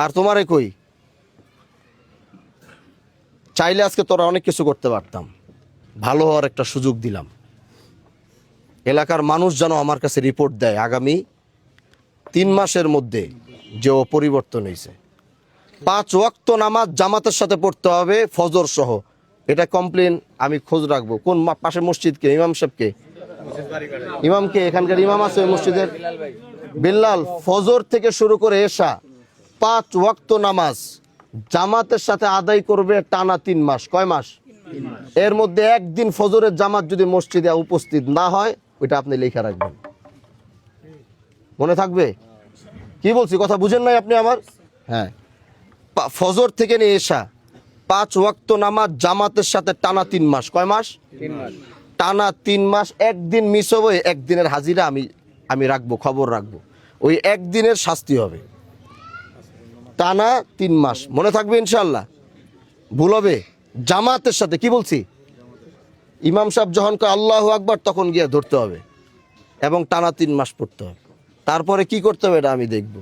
আর তোমারে কই, চাইলে আজকে তোরা অনেক কিছু করতে পারতাম, ভালো হওয়ার একটা সুযোগ দিলাম। এলাকার মানুষ যেন আমার কাছে রিপোর্ট দেয় আগামী 3 মাসের মধ্যে যে ও পরিবর্তন হয়েছে। 5 ওয়াক্ত নামাজ জামাতের সাথে পড়তে হবে ফজর সহ, এটা কমপ্লেন আমি খোঁজ রাখবো। কোন পাশে মসজিদকে, ইমাম সাহেবকে, ইমামকে, এখানকার ইমাম আছে ওই মসজিদের, বিল্লাল, ফজর থেকে শুরু করে এশা 5 ওয়াক্ত নামাজ জামাতের সাথে আদায় করবে টানা 3 মাস। কয় মাস? এর মধ্যে একদিন ফজরের জামাত যদি মসজিদে উপস্থিত না হয়, ওইটা আপনি লেখা রাখবেন, মনে থাকবে। কি বলছি কথা বুঝেন নাই আপনি আমার? হ্যাঁ, ফজর থেকে নিয়ে এশা 5 ওয়াক্ত নামাজ জামাতের সাথে টানা 3 মাস। কয় মাস? 3 মাস। টানা 3 মাস। একদিন মিস হবে, একদিনের হাজিরা আমি রাখবো, খবর রাখবো, ওই একদিনের শাস্তি হবে। টানা 3 মাস, মনে থাকবে ইনশাল্লাহ। ভুল হবে জামাতের সাথে। কি বলছি? ইমাম সাহেব যখন কয় আল্লাহু আকবার তখন গিয়ে ধরতে হবে এবং টানা 3 মাস পড়তে হবে। তারপরে কি করতে হবে এটা আমি দেখব।